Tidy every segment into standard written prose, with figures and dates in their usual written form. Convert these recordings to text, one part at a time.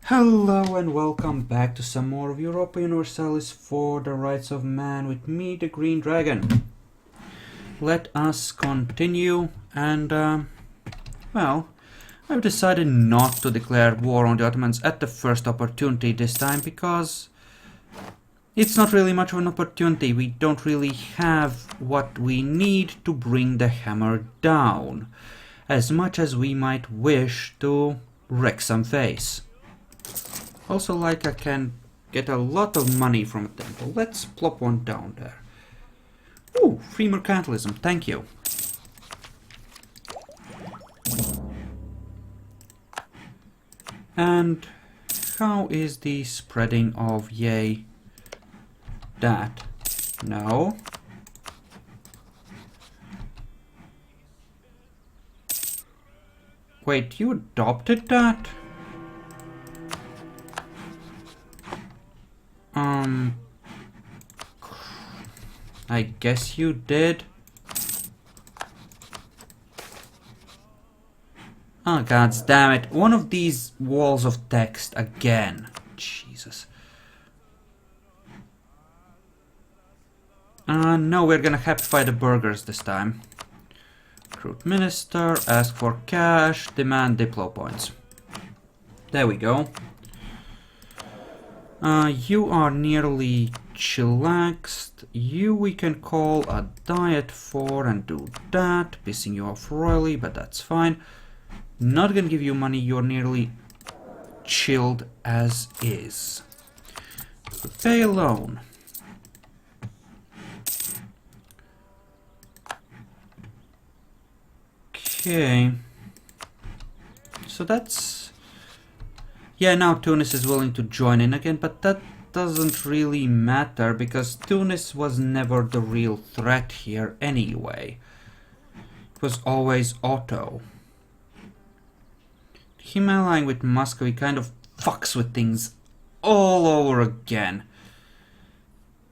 Hello and welcome back to some more of Europa Universalis for the Rights of Man with me, the Green Dragon. Let us continue and, well, I've decided not to declare war on the Ottomans at the first opportunity this time because it's not really much of an opportunity. We don't really have what we need to bring the hammer down, as much as we might wish to wreck some face. Also, like, I can get a lot of money from a temple. Let's plop one down there. Ooh, free mercantilism, thank you. And how is the spreading of yay? That? No. Wait, you adopted that? I guess you did. Oh, god damn it. One of these walls of text again. Jesus. No, we're gonna happify the burgers this time. Recruit minister, ask for cash, demand diplo points. There we go. You are nearly chillaxed. You we can call a diet for and do that. Pissing you off royally, but that's fine. Not gonna give you money, you're nearly chilled as is. Pay a loan. Okay. So that's... Yeah, now Tunis is willing to join in again, but that doesn't really matter because Tunis was never the real threat here anyway. It was always Otto. Him allying with Muscovy kind of fucks with things all over again.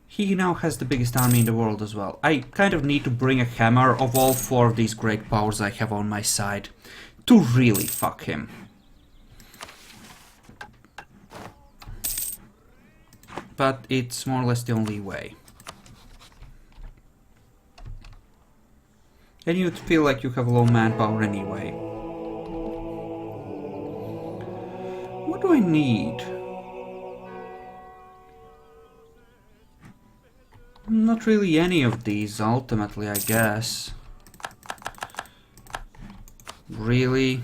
He now has the biggest army in the world as well. I kind of need to bring a hammer of all four of these great powers I have on my side to really fuck him. But it's more or less the only way. And you'd feel like you have low manpower anyway. What do I need? Not really any of these, ultimately, I guess. Really?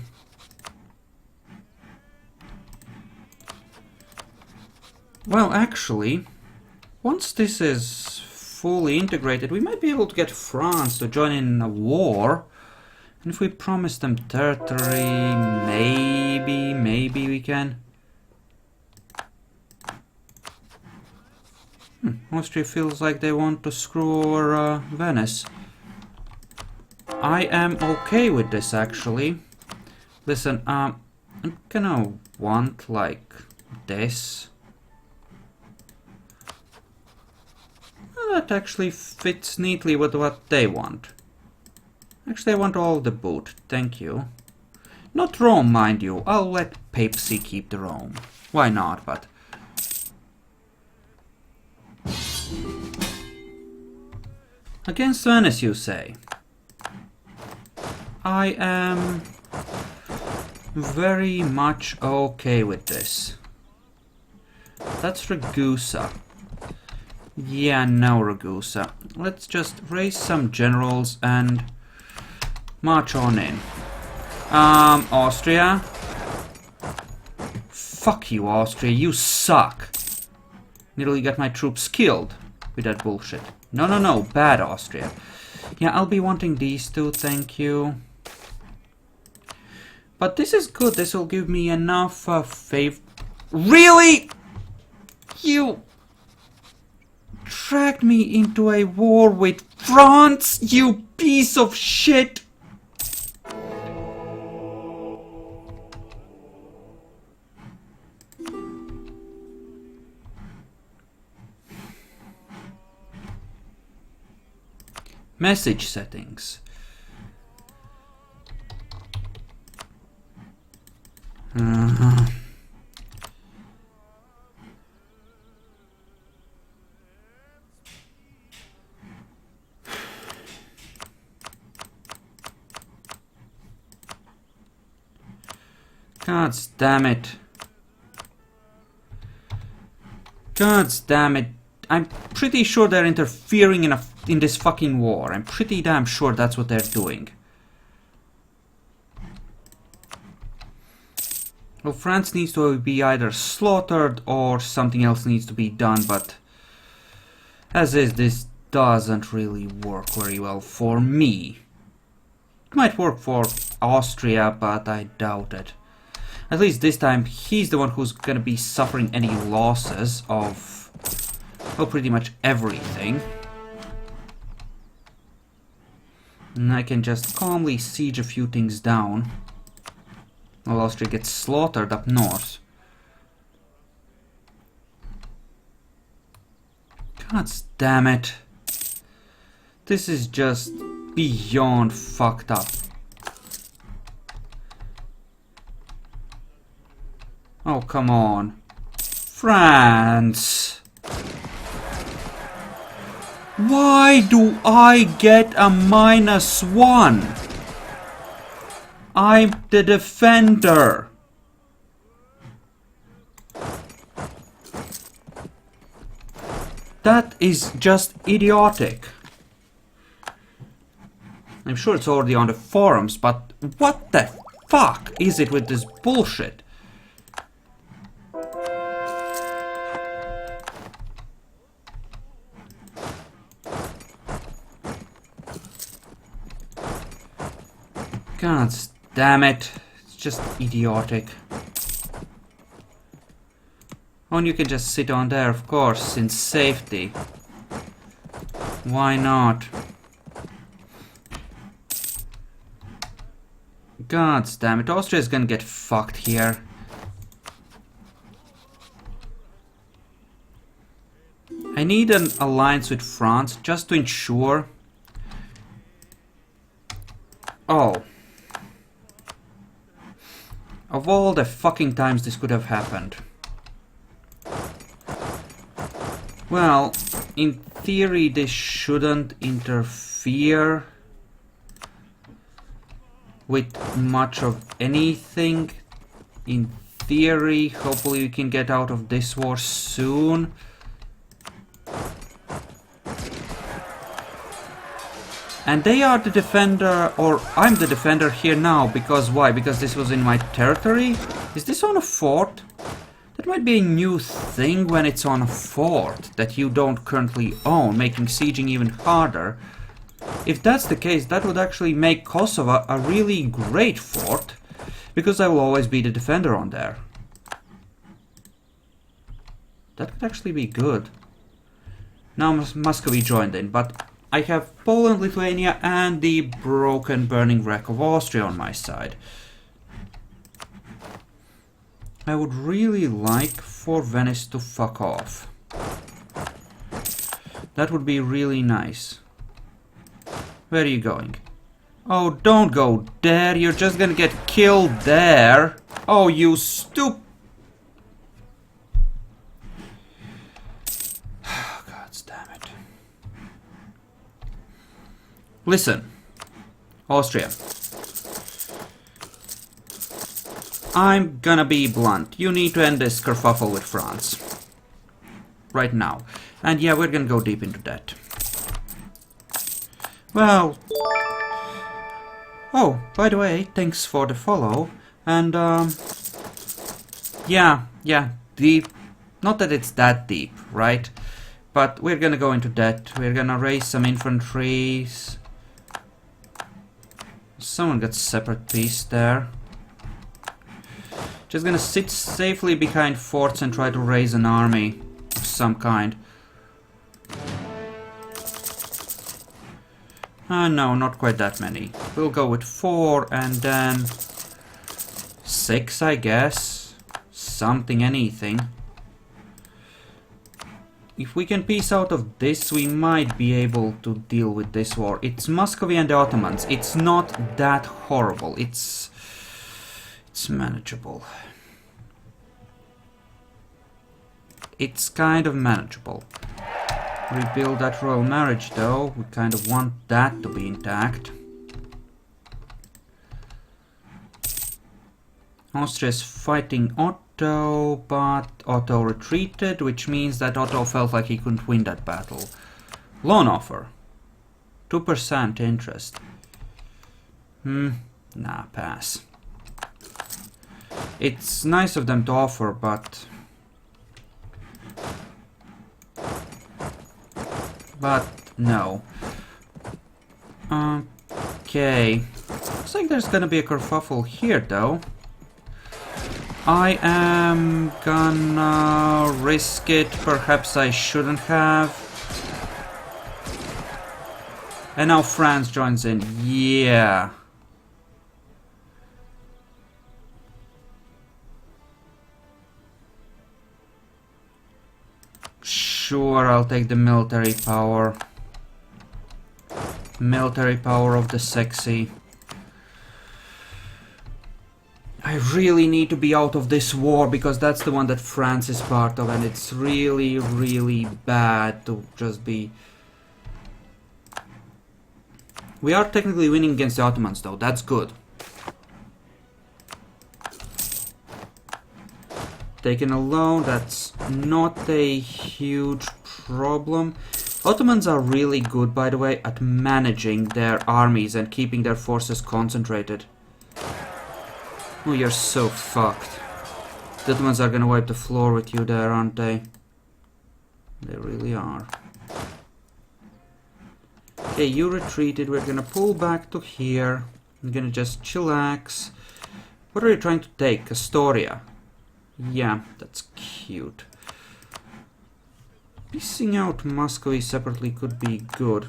Well, actually, once this is fully integrated, we might be able to get France to join in a war. And if we promise them territory, maybe we can. Austria feels like they want to screw over Venice. I am okay with this, actually. Listen, I'm gonna want, like, this. That actually fits neatly with what they want. Actually, I want all the boot, thank you. Not Rome, mind you. I'll let Papacy keep the Rome. Why not, but... Against Venice, you say? I am very much okay with this. That's Ragusa. Yeah, no, Ragusa. Let's just raise some generals and march on in. Austria? Fuck you, Austria, you suck. Nearly got my troops killed with that bullshit. No, bad Austria. Yeah, I'll be wanting these two, thank you. But this is good, this will give me enough Really? You... dragged me into a war with France, you piece of shit! Message settings. God damn it. God damn it. I'm pretty sure they're interfering in this fucking war. I'm pretty damn sure that's what they're doing. Well, France needs to be either slaughtered or something else needs to be done, but as is, this doesn't really work very well for me. It might work for Austria, but I doubt it. At least this time, he's the one who's gonna be suffering any losses of, well, pretty much everything. And I can just calmly siege a few things down. Well, Austria gets slaughtered up north. God damn it. This is just beyond fucked up. Oh, come on. France! Why do I get a -1? I'm the defender. That is just idiotic. I'm sure it's already on the forums, but what the fuck is it with this bullshit? God damn it. It's just idiotic. Oh, and you can just sit on there, of course, in safety. Why not? God damn it, Austria's gonna get fucked here. I need an alliance with France just to ensure. Oh. Of all the fucking times this could have happened. Well, in theory this shouldn't interfere with much of anything. In theory, hopefully we can get out of this war soon. And they are the defender, or I'm the defender here now, because why? Because this was in my territory? Is this on a fort? That might be a new thing when it's on a fort that you don't currently own, making sieging even harder. If that's the case, that would actually make Kosovo a really great fort, because I will always be the defender on there. That could actually be good. Now Muscovy joined in, but I have Poland, Lithuania, and the broken burning wreck of Austria on my side. I would really like for Venice to fuck off. That would be really nice. Where are you going? Oh, don't go there. You're just gonna get killed there. Oh, you God damn it. Listen, Austria. I'm gonna be blunt. You need to end this kerfuffle with France. Right now. And yeah, we're gonna go deep into debt. Well... Oh, by the way, thanks for the follow. And, yeah, deep. Not that it's that deep, right? But we're gonna go into debt. We're gonna raise some infantries. Someone got separate piece there. Just gonna sit safely behind forts and try to raise an army of some kind. No, not quite that many. We'll go with 4 and then 6, I guess. Something, anything. If we can piece out of this, we might be able to deal with this war. It's Muscovy and the Ottomans. It's not that horrible. It's manageable. It's kind of manageable. Rebuild that royal marriage though. We kind of want that to be intact. Austria is fighting Otto, but Otto retreated, which means that Otto felt like he couldn't win that battle. Loan offer. 2% interest. Nah, pass. It's nice of them to offer, but no. Okay. Looks like there's gonna be a kerfuffle here, though. I am gonna risk it. Perhaps I shouldn't have. And now France joins in. Yeah. Sure, I'll take the military power. Military power of the sexy. I really need to be out of this war because that's the one that France is part of, and it's really, really bad to just be... We are technically winning against the Ottomans though, that's good. Taken alone, that's not a huge problem. Ottomans are really good, by the way, at managing their armies and keeping their forces concentrated. Oh, you're so fucked. The Ottomans are gonna wipe the floor with you there, aren't they? They really are. Okay, you retreated. We're gonna pull back to here. I'm gonna just chillax. What are you trying to take? Astoria. Yeah, that's cute. Piecing out Muscovy separately could be good.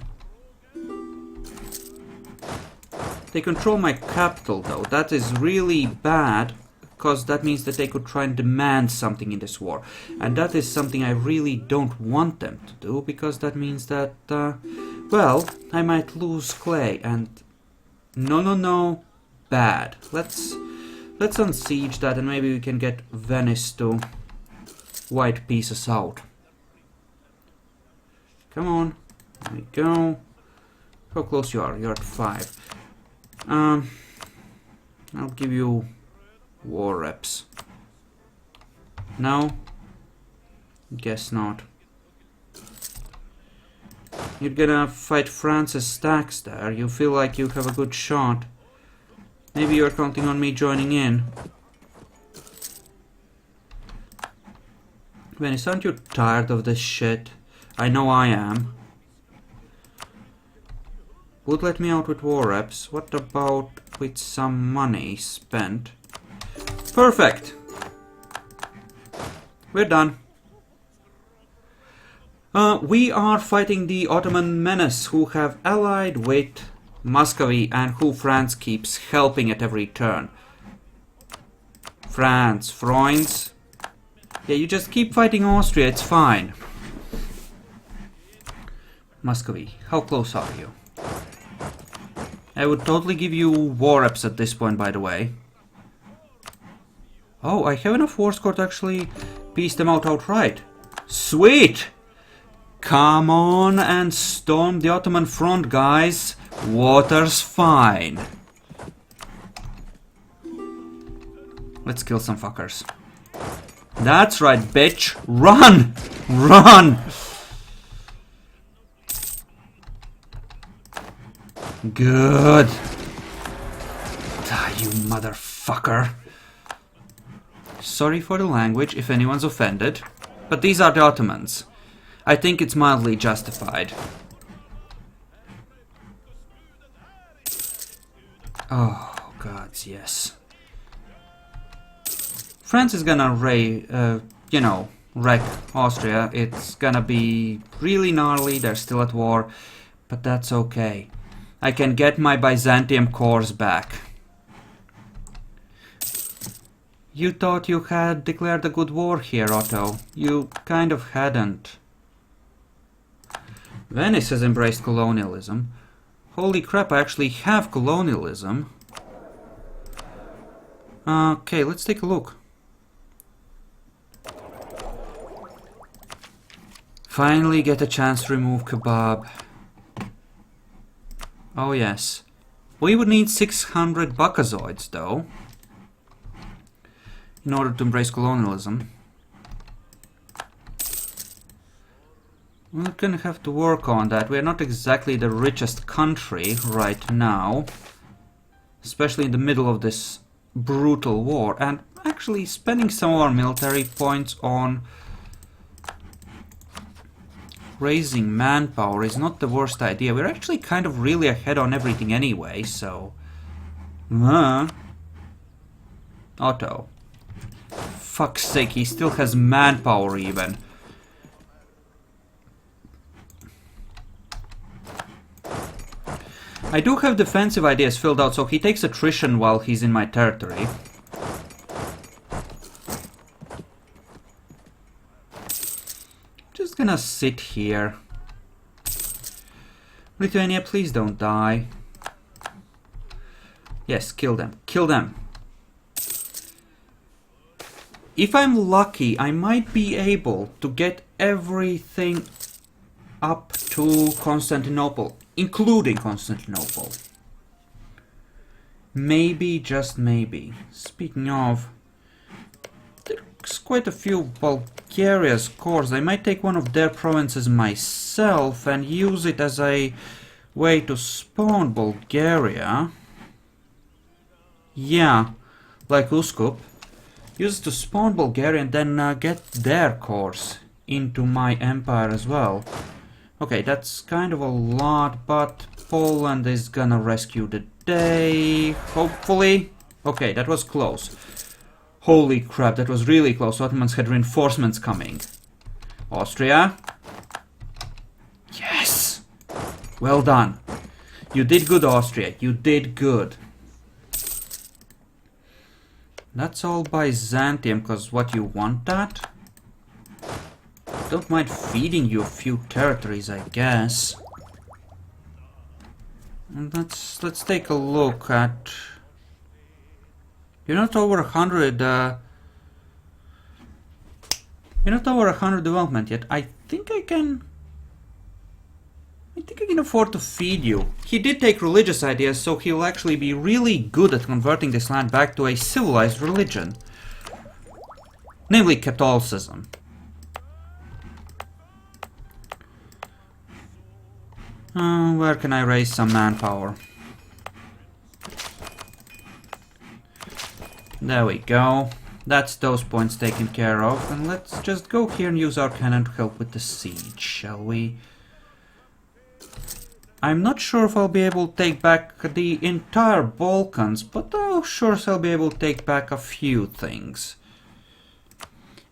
They control my capital though. That is really bad, because that means that they could try and demand something in this war. And that is something I really don't want them to do, because that means that, well, I might lose Clay, and no, bad. Let's unsiege that, and maybe we can get Venice to white pieces out. Come on, there we go. How close you are? You're at 5. I'll give you war reps. No? Guess not. You're gonna fight France's stacks there. You feel like you have a good shot. Maybe you're counting on me joining in. Venice, aren't you tired of this shit? I know I am. Would let me out with war reps. What about with some money spent? Perfect! We're done. We are fighting the Ottoman menace, who have allied with Muscovy and who France keeps helping at every turn. France, Freunds. Yeah, you just keep fighting Austria, it's fine. Muscovy, how close are you? I would totally give you war reps at this point, by the way. Oh, I have enough war score to actually piece them out outright. Sweet! Come on and storm the Ottoman front, guys. Water's fine. Let's kill some fuckers. That's right, bitch. Run! Run! Good. Ah, you motherfucker. Sorry for the language if anyone's offended, but these are the Ottomans. I think it's mildly justified. Oh, gods, yes. France is gonna wreck Austria. It's gonna be really gnarly, they're still at war, but that's okay. I can get my Byzantium cores back. You thought you had declared a good war here, Otto. You kind of hadn't. Venice has embraced colonialism. Holy crap, I actually have colonialism. Okay, let's take a look. Finally get a chance to remove kebab. Oh yes. We would need 600 Bakazoids though. in order to embrace colonialism. We're gonna have to work on that. We're not exactly the richest country right now, especially in the middle of this brutal war, and actually spending some of our military points on raising manpower is not the worst idea. We're actually kind of really ahead on everything anyway, so... Otto. Fuck's sake, he still has manpower even. I do have defensive ideas filled out, so he takes attrition while he's in my territory. Just gonna sit here. Lithuania, please don't die. Yes, kill them. Kill them. If I'm lucky, I might be able to get everything up to Constantinople, including Constantinople. Maybe, just maybe. Speaking of, there's quite a few Bulgaria's cores. I might take one of their provinces myself and use it as a way to spawn Bulgaria. Yeah, like Uskup. Use it to spawn Bulgaria and then get their cores into my empire as well. Okay, that's kind of a lot, but Poland is gonna rescue the day, hopefully. Okay, that was close. Holy crap, that was really close. Ottomans had reinforcements coming. Austria. Yes! Well done. You did good, Austria. You did good. That's all Byzantium, because what, you want that? Don't mind feeding you a few territories, I guess. And let's take a look at... You're not over 100, you're not over 100 development yet. I think I can afford to feed you. He did take religious ideas, so he'll actually be really good at converting this land back to a civilized religion. Namely Catholicism. Where can I raise some manpower? There we go. That's those points taken care of. And let's just go here and use our cannon to help with the siege, shall we? I'm not sure if I'll be able to take back the entire Balkans, but I'll sure I'll be able to take back a few things.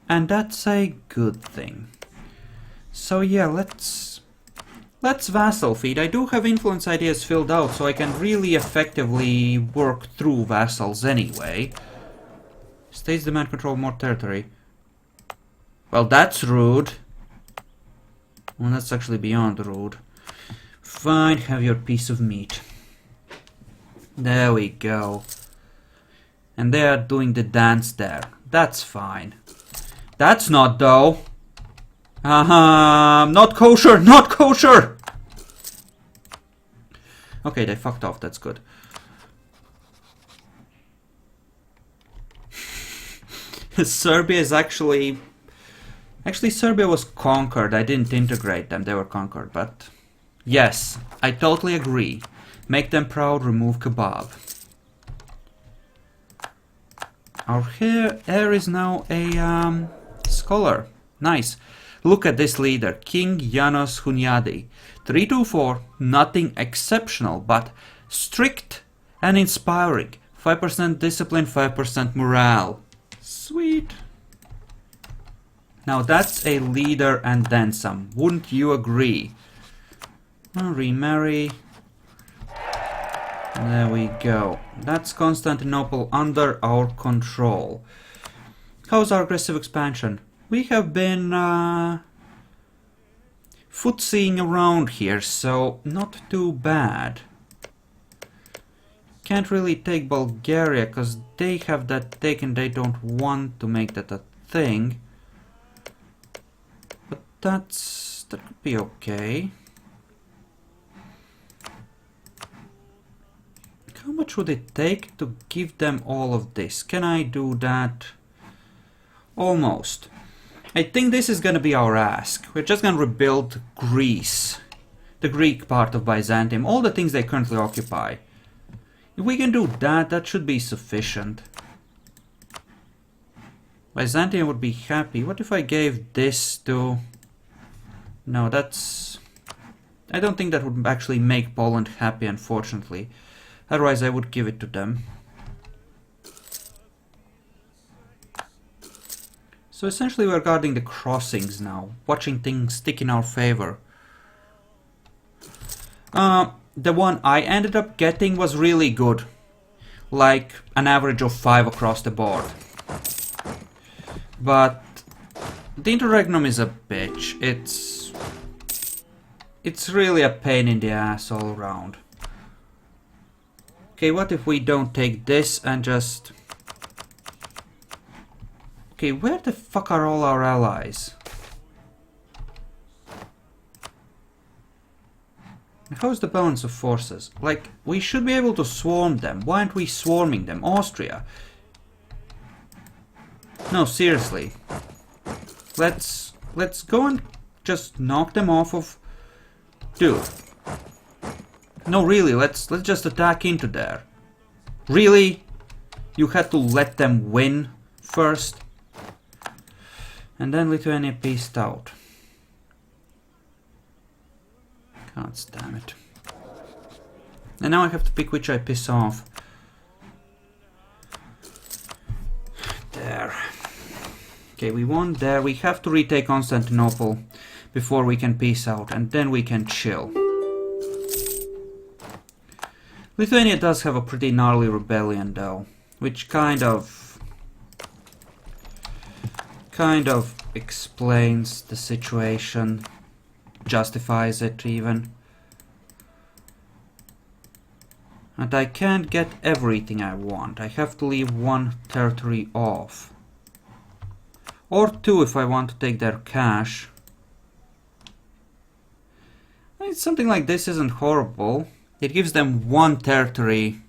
And that's a good thing. So yeah, let's vassal feed. I do have influence ideas filled out, so I can really effectively work through vassals anyway. States demand control more territory. Well, that's rude. Well, that's actually beyond rude. Fine, have your piece of meat. There we go. And they are doing the dance there. That's fine. That's not, though. Not kosher! Not kosher! Okay, they fucked off. That's good. Serbia is actually... Actually, Serbia was conquered. I didn't integrate them. They were conquered, but... Yes, I totally agree. Make them proud, remove kebab. Our heir is now a scholar. Nice. Look at this leader, King Janos Hunyadi. 324, nothing exceptional, but strict and inspiring. 5% discipline, 5% morale. Sweet. Now that's a leader and then some. Wouldn't you agree? Remarry. There we go. That's Constantinople under our control. How's our aggressive expansion? We have been footseeing around here, so not too bad. Can't really take Bulgaria because they have that taken. They don't want to make that a thing. But that could be okay. How much would it take to give them all of this? Can I do that? Almost. I think this is gonna be our ask. We're just gonna rebuild Greece. The Greek part of Byzantium. All the things they currently occupy. If we can do that, that should be sufficient. Byzantium would be happy. What if I gave this to... No, that's... I don't think that would actually make Poland happy, unfortunately. Otherwise, I would give it to them. So essentially we're guarding the crossings now. Watching things stick in our favor. The one I ended up getting was really good. Like an average of 5 across the board. But the interregnum is a bitch. It's really a pain in the ass all around. Okay, what if we don't take this and just... Okay, where the fuck are all our allies? How's the balance of forces? Like, we should be able to swarm them. Why aren't we swarming them? Austria. No, seriously. Let's go and just knock them off of... Dude. No, really, let's just attack into there. Really? You had to let them win first? And then Lithuania peaced out. God damn it. And now I have to pick which I piss off. There. Okay, we won there. We have to retake Constantinople before we can peace out, and then we can chill. Lithuania does have a pretty gnarly rebellion though, which kind of explains the situation, justifies it even. And I can't get everything I want. I have to leave one territory off. Or two if I want to take their cash. I mean, something like this isn't horrible. It gives them one territory.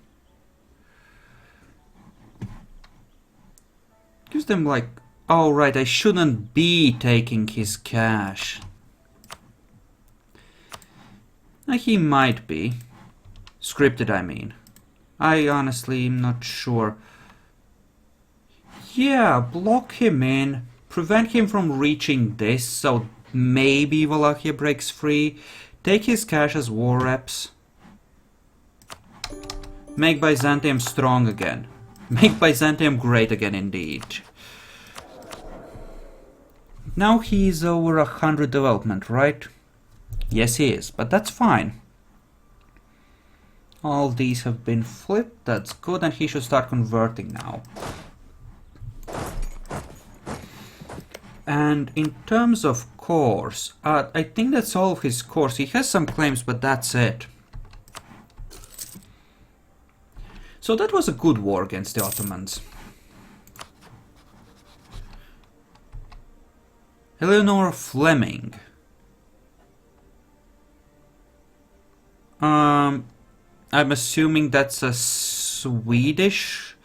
Gives them like... Oh right, I shouldn't be taking his cash. He might be. Scripted, I mean. I honestly am not sure. Yeah, block him in. Prevent him from reaching this, so maybe Wallachia breaks free. Take his cash as war reps. Make Byzantium strong again. Make Byzantium great again indeed. Now he's over 100 development, right? Yes, he is, but that's fine. All these have been flipped, that's good, and he should start converting now. And in terms of cores, I think that's all of his cores. He has some claims, but that's it. So that was a good war against the Ottomans. Eleanor Fleming. I'm assuming that's a Swedish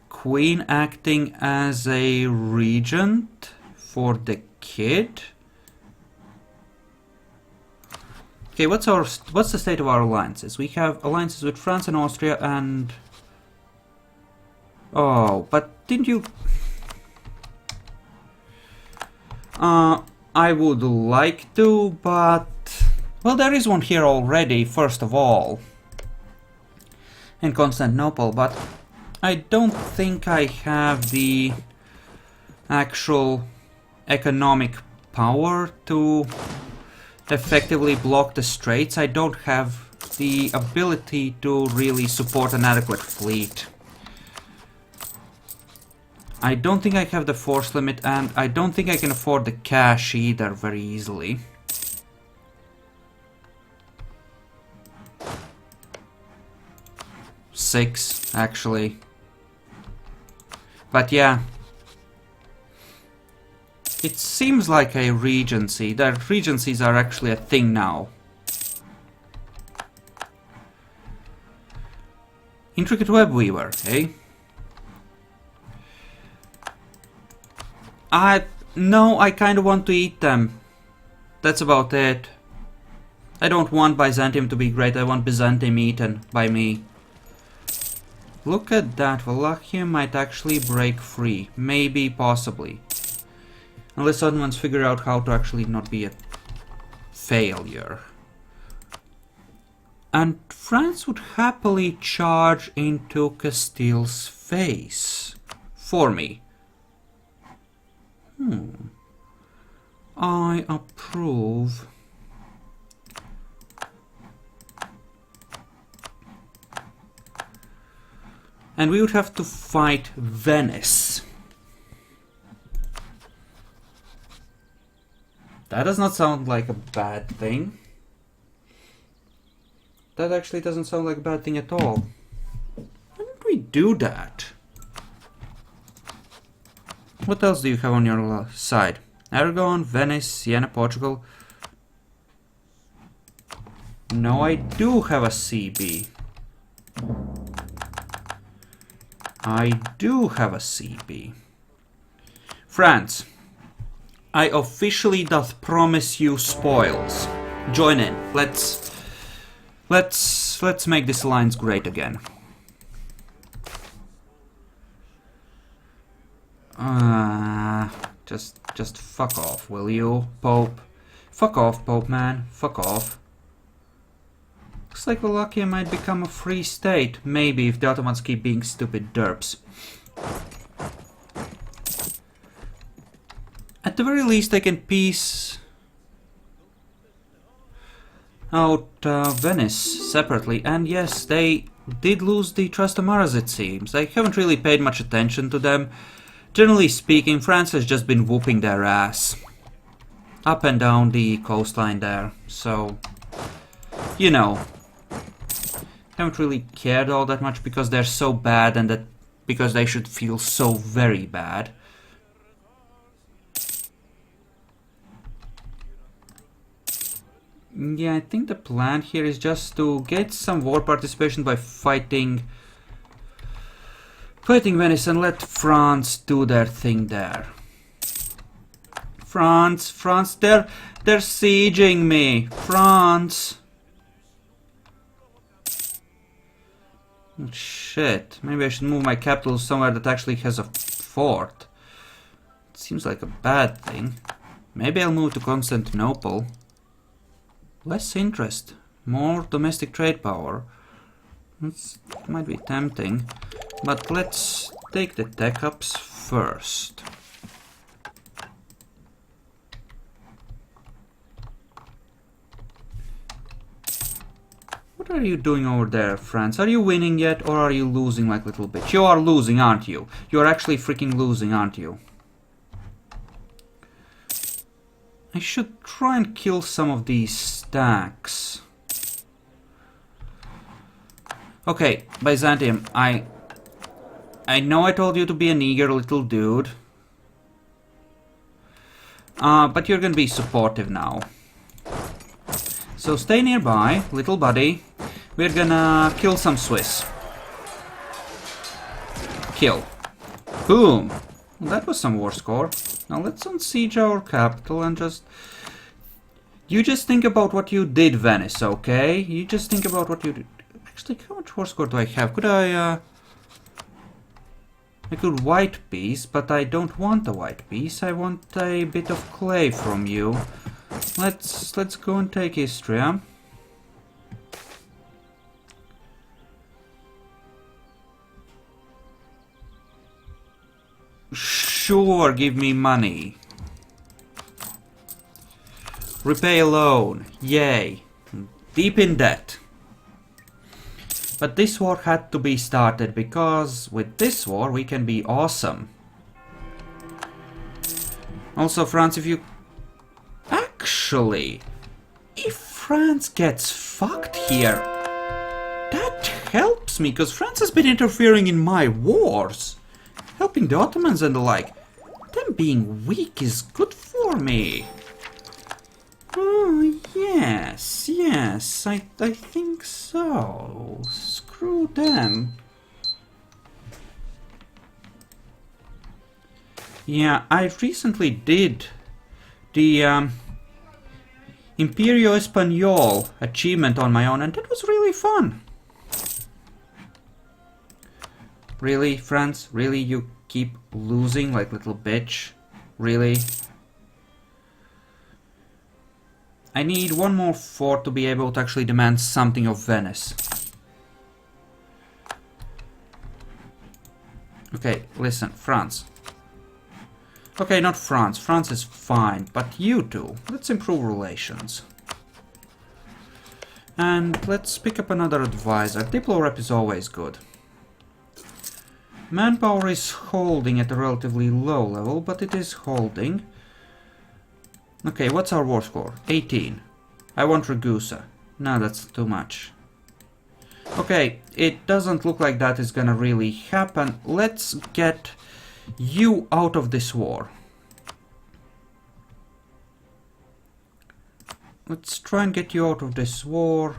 queen acting as a regent for the kid. Okay, what's the state of our alliances? We have alliances with France and Austria and... Oh, but didn't you... I would like to, but... Well, there is one here already, first of all. In Constantinople, but I don't think I have the actual economic power to effectively block the straits. I don't have the ability to really support an adequate fleet. I don't think I have the force limit, and I don't think I can afford the cash either very easily. Six, actually. But yeah. It seems like a regency. That regencies are actually a thing now. Intricate web weaver, eh? No, I kind of want to eat them. That's about it. I don't want Byzantium to be great, I want Byzantium eaten by me. Look at that, Wallachia might actually break free. Maybe, possibly. Unless Ottomans figure out how to actually not be a failure. And France would happily charge into Castile's face. For me. I approve. And we would have to fight Venice. That does not sound like a bad thing. That actually doesn't sound like a bad thing at all. Why don't we do that? What else do you have on your side? Aragon, Venice, Siena, Portugal. No, I do have a CB. I do have a CB. France, I officially doth promise you spoils. Join in. Let's make this alliance great again. Just fuck off, will you, Pope? Fuck off, Pope man. Fuck off. Looks like Wallachia might become a free state. Maybe, if the Ottomans keep being stupid derps. At the very least, they can piece out Venice separately. And yes, they did lose the Trastamaras, it seems. I haven't really paid much attention to them. Generally speaking, France has just been whooping their ass. Up and down the coastline there. So, you know. Haven't really cared all that much because they're so bad and that because they should feel so very bad. Yeah, I think the plan here is just to get some war participation by fighting Venice and let France do their thing there. France, they're sieging me. France. Shit, maybe I should move my capital somewhere that actually has a fort. It seems like a bad thing. Maybe I'll move to Constantinople. Less interest, more domestic trade power. That might be tempting, but let's take the tech ups first. What are you doing over there, France? Are you winning yet, or are you losing like little bitch? You are losing, aren't you? You are actually freaking losing, aren't you? I should try and kill some of these stacks. Okay, Byzantium, I know I told you to be an eager little dude. But you're gonna be supportive now. So stay nearby, little buddy. We're gonna kill some Swiss. Kill. Boom! Well, that was some war score. Now let's unsiege our capital and just... You just think about what you did, Venice, okay? You just think about what you did. Actually, how much war score do I have? Could I could white piece, but I don't want a white piece. I want a bit of clay from you. Let's go and take Istria. Sure, give me money. Repay a loan. Yay. Deep in debt. But this war had to be started because with this war we can be awesome. Also, France, if you... Actually, if France gets fucked here, that helps me, because France has been interfering in my wars. Helping the Ottomans and the like. Them being weak is good for me. Oh, yes, I think so. Screw them. Yeah, I recently did the Imperio Español achievement on my own, and it was really fun. Really, France? Really, you keep losing like little bitch? Really? I need one more fort to be able to actually demand something of Venice. Okay, listen, France. Okay, not France. France is fine, but you two, let's improve relations. And let's pick up another advisor. Diplorep is always good. Manpower is holding at a relatively low level, but it is holding. Okay, what's our war score? 18. I want Ragusa. No, that's too much. Okay, it doesn't look like that is gonna really happen. Let's get you out of this war. Let's try and get you out of this war.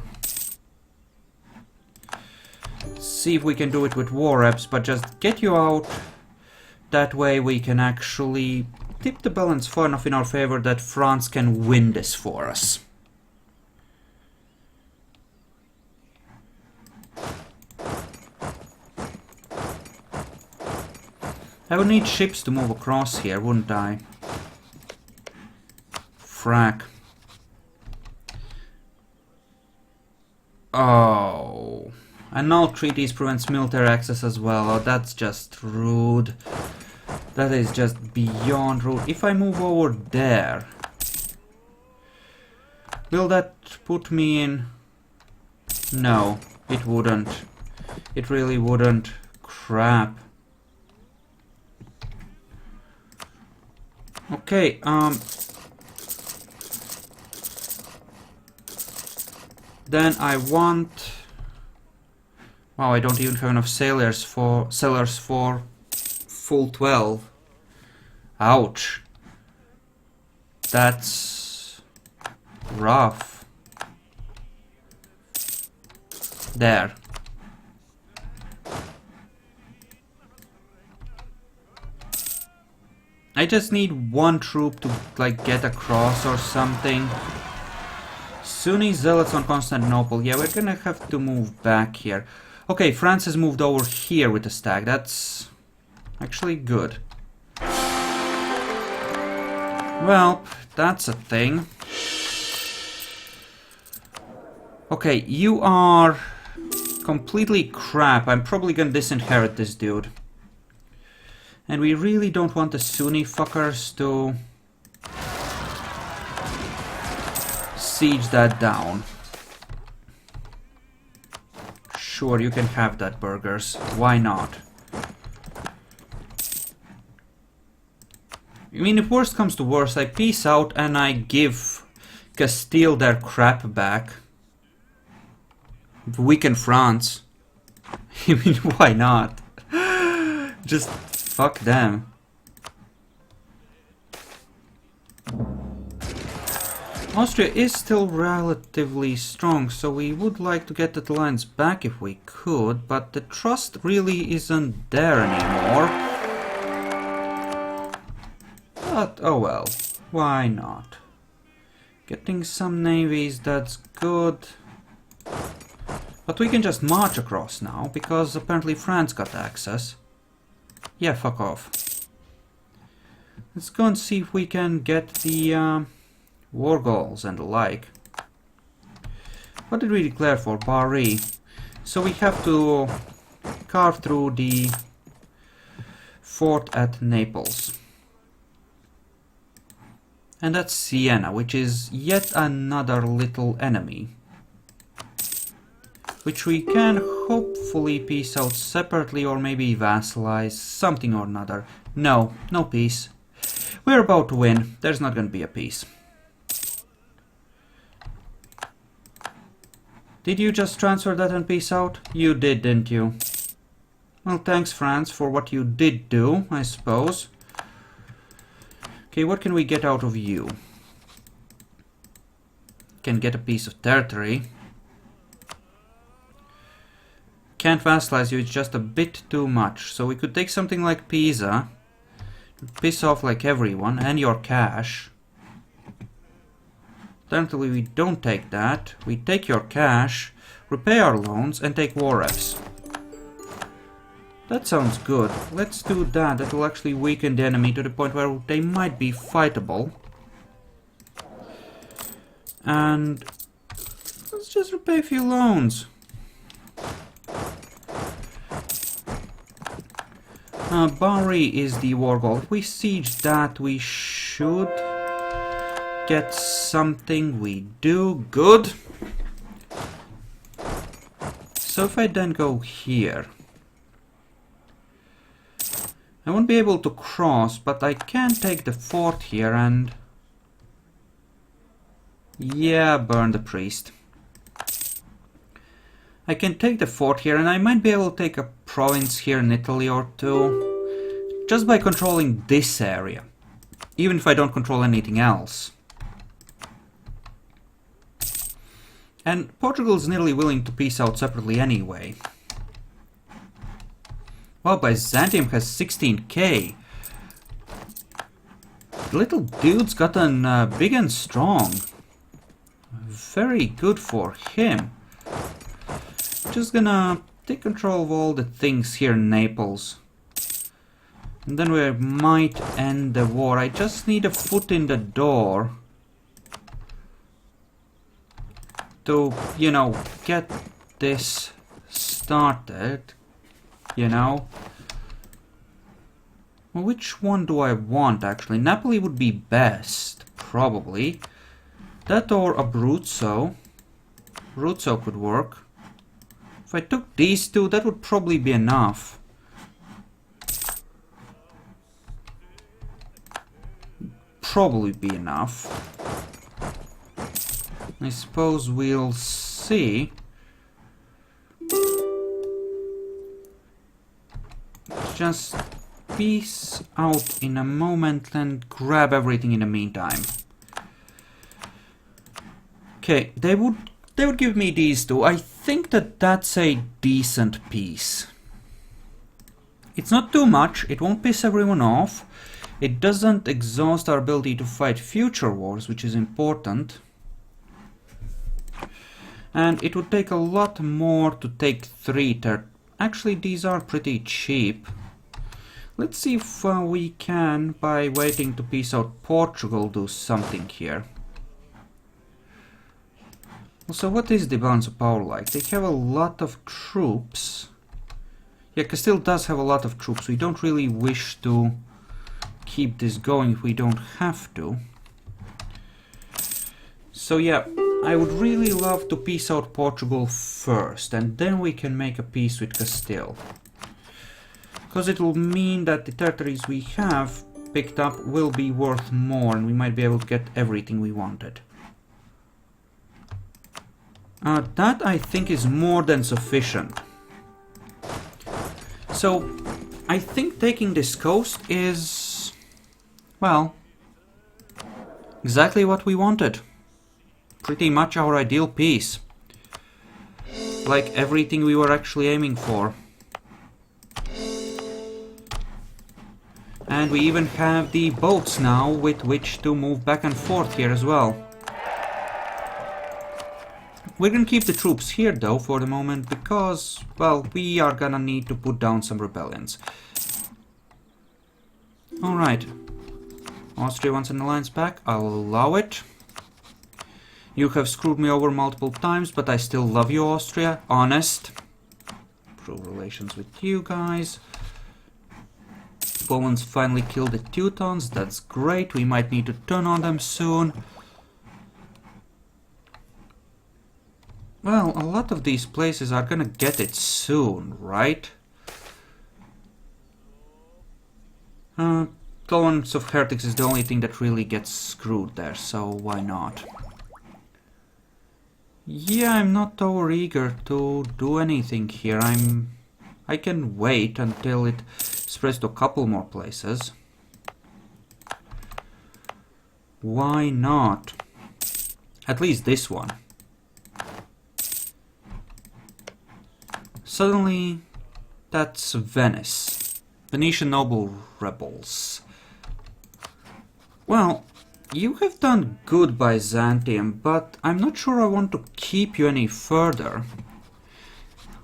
See if we can do it with war reps, but just get you out. That way we can actually tip the balance far enough in our favor that France can win this for us. I would need ships to move across here, wouldn't I? Frack. Oh. And null treaties prevents military access as well. Oh, that's just rude. That is just beyond rude. If I move over there, will that put me in? No, it wouldn't. It really wouldn't. Crap. Okay, then I want... Wow, I don't even have enough sellers for full 12. Ouch. That's rough. There. I just need one troop to like get across or something. Sunni zealots on Constantinople. Yeah, we're gonna have to move back here. Okay, France has moved over here with the stag. That's actually good. Well, that's a thing. Okay, you are completely crap. I'm probably gonna disinherit this dude. And we really don't want the Sunni fuckers to siege that down. Sure, you can have that, burgers. Why not? I mean, if worst comes to worst, I peace out and I give Castile their crap back. Weaken France. I mean, why not? Just fuck them. Austria is still relatively strong, so we would like to get the lines back if we could, but the trust really isn't there anymore. But, oh well, why not? Getting some navies, that's good. But we can just march across now, because apparently France got access. Yeah, fuck off. Let's go and see if we can get the war goals and the like. What did we declare for? Bari. So we have to carve through the fort at Naples. And that's Siena, which is yet another little enemy. Which we can hopefully peace out separately or maybe vassalize, something or another. No, no peace. We're about to win. There's not gonna be a peace. Did you just transfer that and peace out? You did, didn't you? Well, thanks, France, for what you did do, I suppose. Okay, what can we get out of you? Can get a piece of territory. Can't vassalize you, it's just a bit too much. So we could take something like Pisa. Piss off like everyone and your cash. Alternatively, we don't take that. We take your cash, repay our loans, and take war refs. That sounds good. Let's do that. That will actually weaken the enemy to the point where they might be fightable. And let's just repay a few loans. Bari is the war goal. If we siege that, we should get something. We do. Good. So if I then go here, I won't be able to cross, but I can take the fort here and... yeah, burn the priest. I can take the fort here and I might be able to take a province here in Italy or two. Just by controlling this area. Even if I don't control anything else. And Portugal is nearly willing to peace out separately anyway. Wow, Byzantium has 16k. The little dude's gotten big and strong. Very good for him. Just gonna take control of all the things here in Naples. And then we might end the war. I just need a foot in the door. To, you know, get this started. You know. Well, which one do I want actually? Napoli would be best, probably. That or Abruzzo. Abruzzo could work. If I took these two, that would probably be enough. Probably be enough. I suppose we'll see. Just peace out in a moment and grab everything in the meantime. Okay, they would give me these two. I think that that's a decent piece. It's not too much, it won't piss everyone off. It doesn't exhaust our ability to fight future wars, which is important. And it would take a lot more to take 3 Actually, these are pretty cheap. Let's see if we can, by waiting to peace out Portugal, do something here. So what is the balance of power like? They have a lot of troops. Yeah, Castile does have a lot of troops. We don't really wish to keep this going if we don't have to. So yeah, I would really love to peace out Portugal first, and then we can make a peace with Castile. Because it will mean that the territories we have picked up will be worth more, and we might be able to get everything we wanted. That I think is more than sufficient. So, I think taking this coast is, well, exactly what we wanted. Pretty much our ideal peace. Like everything we were actually aiming for. And we even have the boats now with which to move back and forth here as well. We're gonna keep the troops here though for the moment because, well, we are gonna need to put down some rebellions. Alright. Austria wants an alliance back. I'll allow it. You have screwed me over multiple times, but I still love you, Austria. Honest. Improve relations with you guys. Poland's finally killed the Teutons. That's great. We might need to turn on them soon. Well, a lot of these places are gonna get it soon, right? Tolerance of heretics is the only thing that really gets screwed there, so why not? Yeah, I'm not over eager to do anything here. I can wait until it spreads to a couple more places. Why not? At least this one. Suddenly, that's Venice. Venetian noble rebels. Well, you have done good, Byzantium, but I'm not sure I want to keep you any further.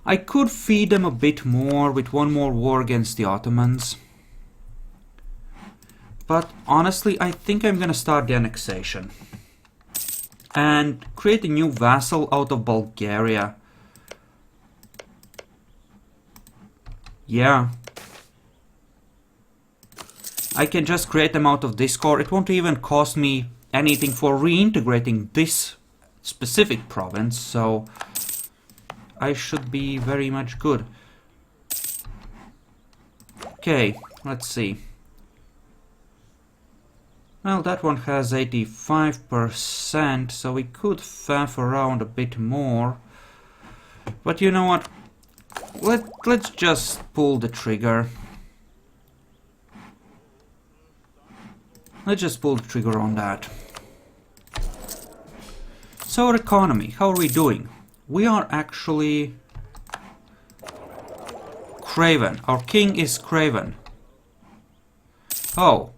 I could feed them a bit more with one more war against the Ottomans. But honestly, I think I'm gonna start the annexation. And create a new vassal out of Bulgaria. Yeah. I can just create them out of Discord. It won't even cost me anything for reintegrating this specific province, so I should be very much good. Okay, let's see. Well, that one has 85%, so we could faff around a bit more. But you know what? Let's just pull the trigger. Let's just pull the trigger on that. So our economy, how are we doing? We are actually craven. Our king is craven. Oh,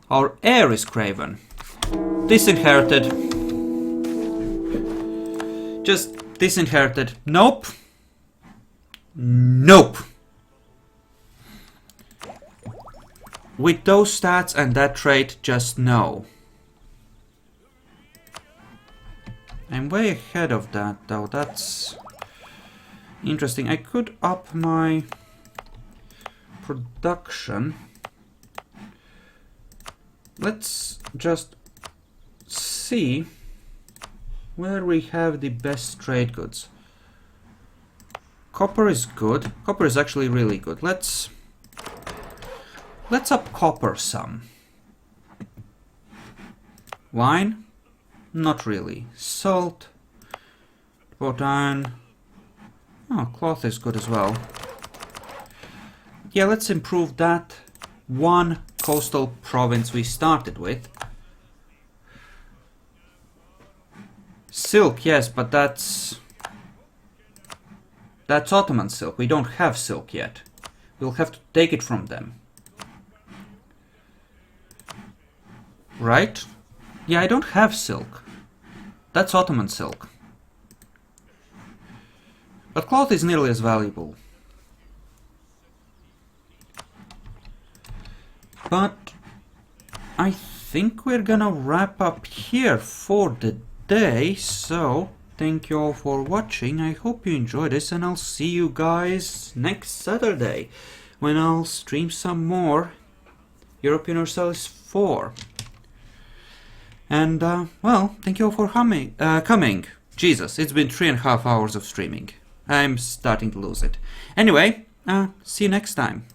our heir is craven. Disinherited. Just disinherited. Nope. Nope. With those stats and that trait, just no. I'm way ahead of that though, that's interesting. I could up my production. Let's just see where we have the best trade goods. Copper is good. Copper is actually really good. Let's up copper some. Wine? Not really. Salt. Iron. Oh, cloth is good as well. Yeah, let's improve that one coastal province we started with. Silk, yes, but that's Ottoman silk. We don't have silk yet. We'll have to take it from them. Right? Yeah, I don't have silk. That's Ottoman silk. But cloth is nearly as valuable. But I think we're gonna wrap up here for the day, so thank you all for watching. I hope you enjoyed this, and I'll see you guys next Saturday when I'll stream some more Europa Universalis 4. And, well, thank you all for coming. Jesus, it's been 3.5 hours of streaming. I'm starting to lose it. Anyway, see you next time.